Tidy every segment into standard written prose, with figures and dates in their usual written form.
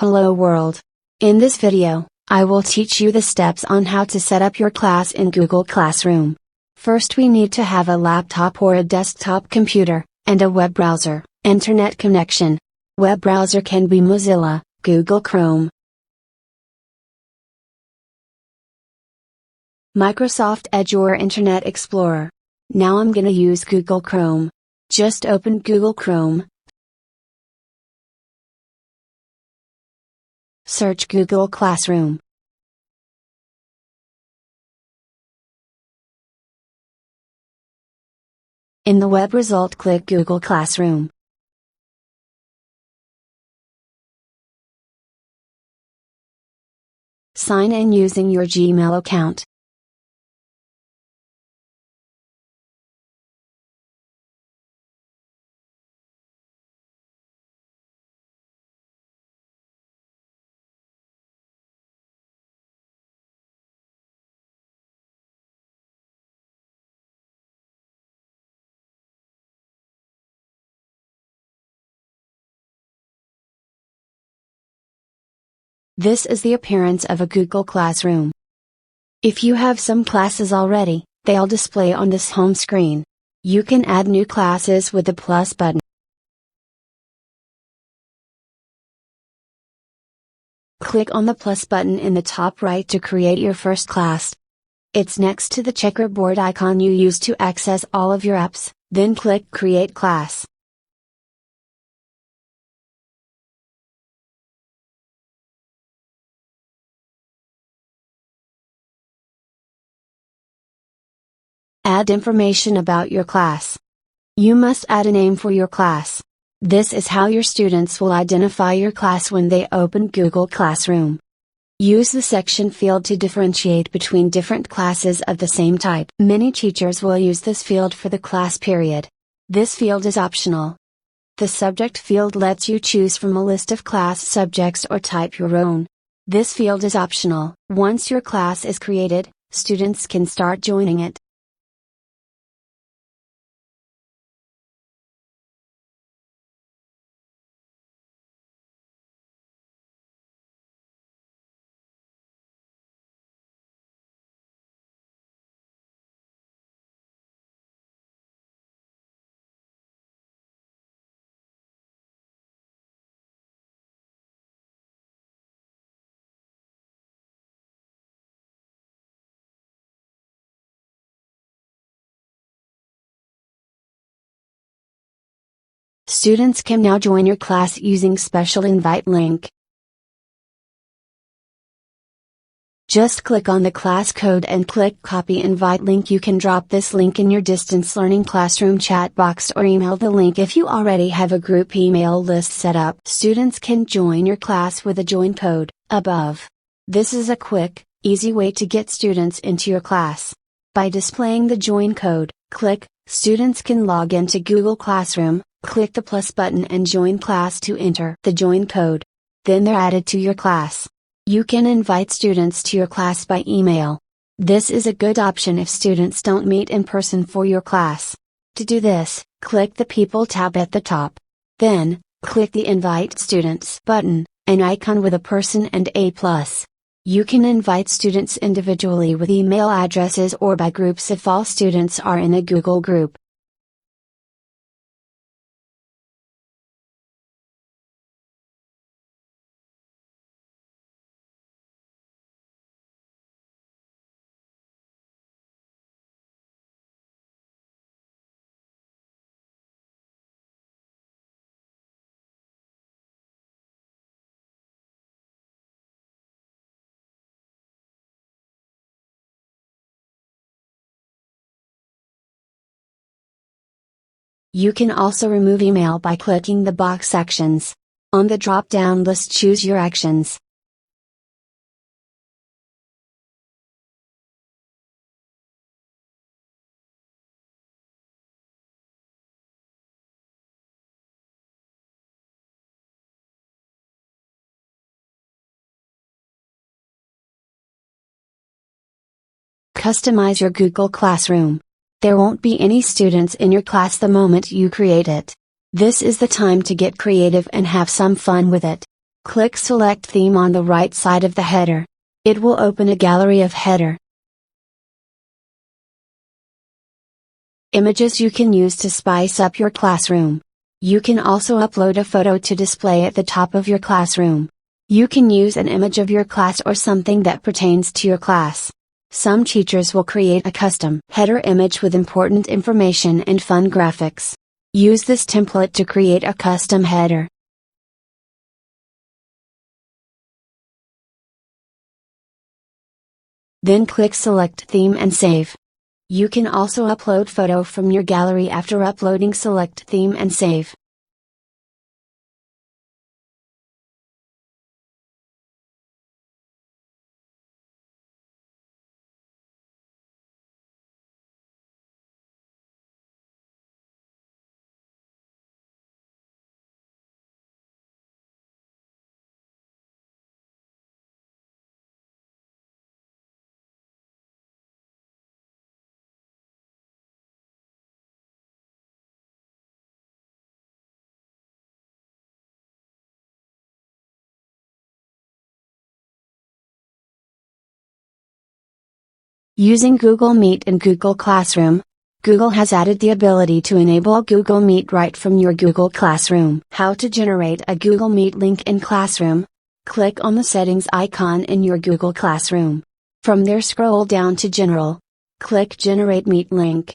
Hello world! In this video, I will teach you the steps on how to set up your class in Google Classroom. First we need to have a laptop or a desktop computer, and a web browser, internet connection. Web browser can be Mozilla, Google Chrome, Microsoft Edge or Internet Explorer. Now I'm gonna use Google Chrome. Just open Google Chrome. Search Google Classroom. In the web result click Google Classroom. Sign in using your Gmail account. This is the appearance of a Google Classroom. If you have some classes already, they'll display on this home screen. You can add new classes with the plus button. Click on the plus button in the top right to create your first class. It's next to the checkerboard icon you use to access all of your apps, then click Create Class. Add information about your class. You must add a name for your class. This is how your students will identify your class when they open Google Classroom. Use the section field to differentiate between different classes of the same type. Many teachers will use this field for the class period. This field is optional. The subject field lets you choose from a list of class subjects or type your own. This field is optional. Once your class is created, students can start joining it. Students can now join your class using special invite link. Just click on the class code and click Copy Invite Link. You can drop this link in your distance learning classroom chat box or email the link if you already have a group email list set up. Students can join your class with a join code, above. This is a quick, easy way to get students into your class. By displaying the join code, click Students can log into Google Classroom, click the plus button and join class to enter the join code. Then they're added to your class. You can invite students to your class by email. This is a good option if students don't meet in person for your class. To do this, click the People tab at the top. Then, click the Invite Students button, an icon with a person and a plus. You can invite students individually with email addresses or by groups if all students are in a Google group. You can also remove email by clicking the box Actions. On the drop-down list choose your actions. Customize your Google Classroom. There won't be any students in your class the moment you create it. This is the time to get creative and have some fun with it. Click Select Theme on the right side of the header. It will open a gallery of header images you can use to spice up your classroom. You can also upload a photo to display at the top of your classroom. You can use an image of your class or something that pertains to your class. Some teachers will create a custom header image with important information and fun graphics. Use this template to create a custom header. Then click Select Theme and save. You can also upload photo from your gallery after uploading Select Theme and save. Using Google Meet and Google Classroom, Google has added the ability to enable Google Meet right from your Google Classroom. How to generate a Google Meet link in Classroom? Click on the settings icon in your Google Classroom. From there scroll down to General. Click Generate Meet Link.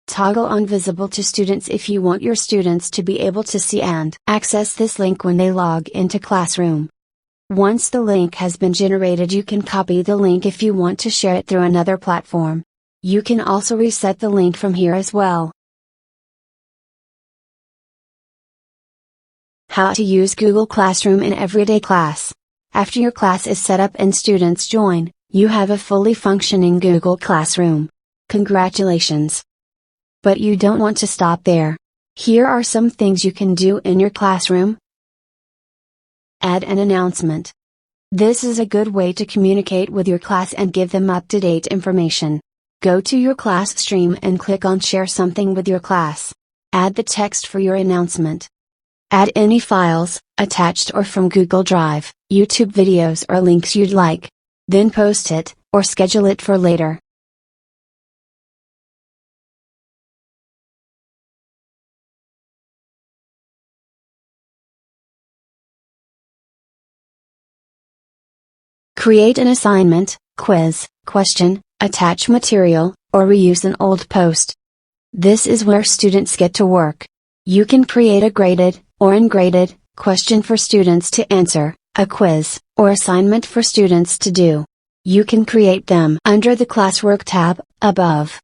Toggle on Visible to Students if you want your students to be able to see and access this link when they log into Classroom. Once the link has been generated, you can copy the link if you want to share it through another platform. You can also reset the link from here as well. How to use Google Classroom in everyday class. After your class is set up and students join, you have a fully functioning Google Classroom. Congratulations! But you don't want to stop there. Here are some things you can do in your classroom. Add an announcement. This is a good way to communicate with your class and give them up-to-date information. Go to your class stream and click on Share something with your class. Add the text for your announcement. Add any files, attached or from Google Drive, YouTube videos or links you'd like. Then post it, or schedule it for later. Create an assignment, quiz, question, attach material, or reuse an old post. This is where students get to work. You can create a graded, or ungraded, question for students to answer, a quiz, or assignment for students to do. You can create them under the Classwork tab, above.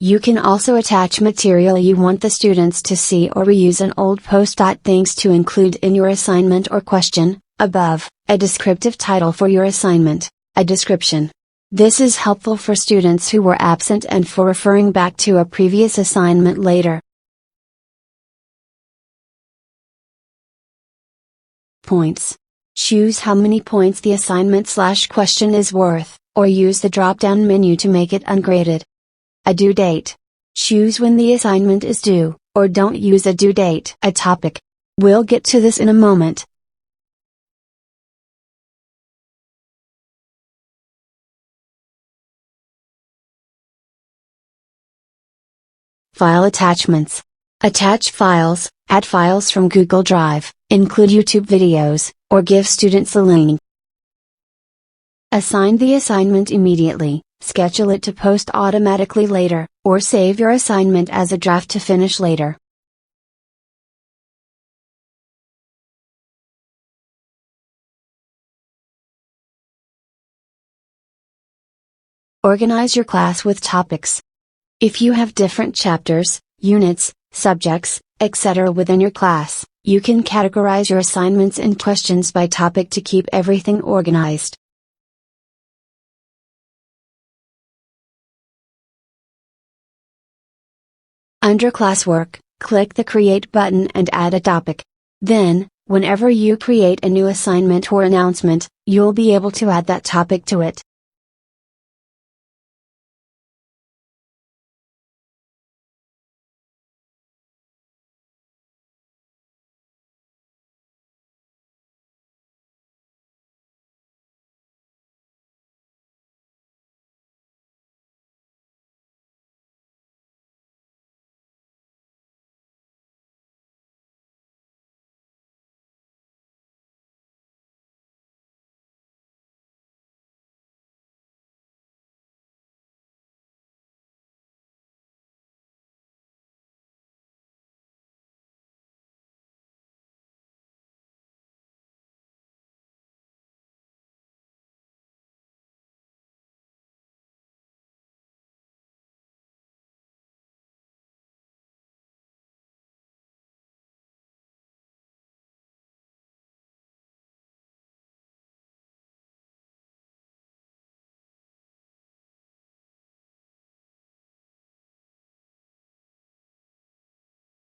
You can also attach material you want the students to see or reuse an old post. Things to include in your assignment or question, above, a descriptive title for your assignment, a description. This is helpful for students who were absent and for referring back to a previous assignment later. Points. Choose how many points the assignment/question is worth, or use the drop-down menu to make it ungraded. A due date. Choose when the assignment is due, or don't use a due date. A topic. We'll get to this in a moment. File attachments. Attach files, add files from Google Drive, include YouTube videos, or give students a link. Assign the assignment immediately, schedule it to post automatically later, or save your assignment as a draft to finish later. Organize your class with topics. If you have different chapters, units, subjects, etc. within your class, you can categorize your assignments and questions by topic to keep everything organized. Under Classwork, click the Create button and add a topic. Then, whenever you create a new assignment or announcement, you'll be able to add that topic to it.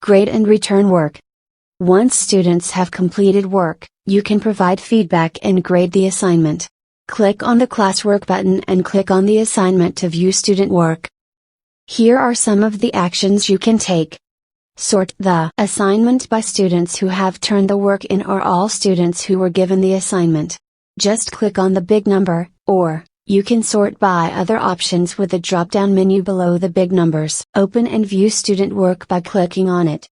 Grade and return work. Once students have completed work, you can provide feedback and grade the assignment. Click on the classwork button and click on the assignment to view student work. Here are some of the actions you can take. Sort the assignment by students who have turned the work in or all students who were given the assignment. Just click on the big number, or, you can sort by other options with the drop-down menu below the big numbers. Open and view student work by clicking on it.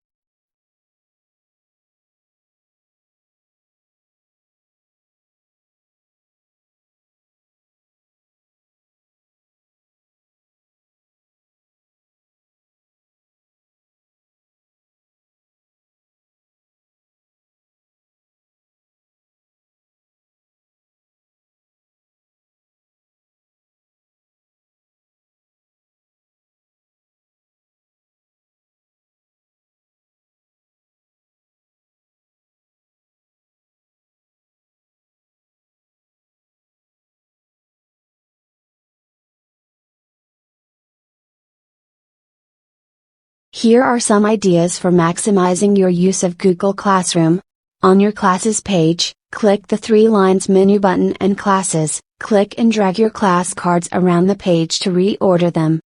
Here are some ideas for maximizing your use of Google Classroom. On your Classes page, click the 3 lines menu button and Classes, click and drag your class cards around the page to reorder them.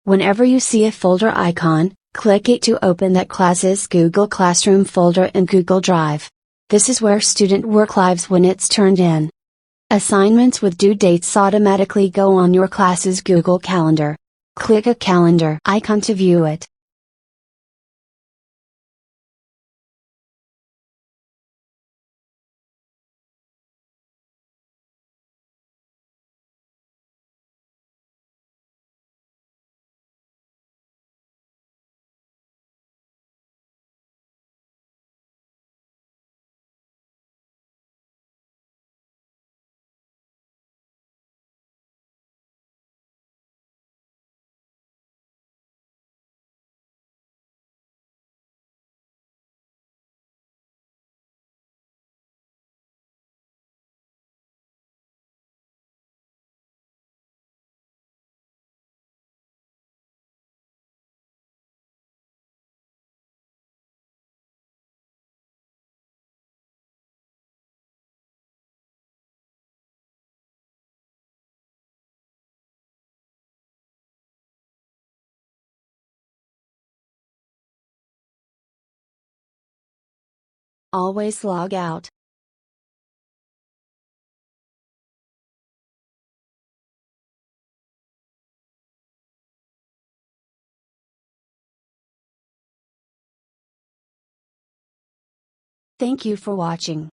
Whenever you see a folder icon, click it to open that class's Google Classroom folder in Google Drive. This is where student work lives when it's turned in. Assignments with due dates automatically go on your class's Google Calendar. Click a calendar icon to view it. Always log out. Thank you for watching.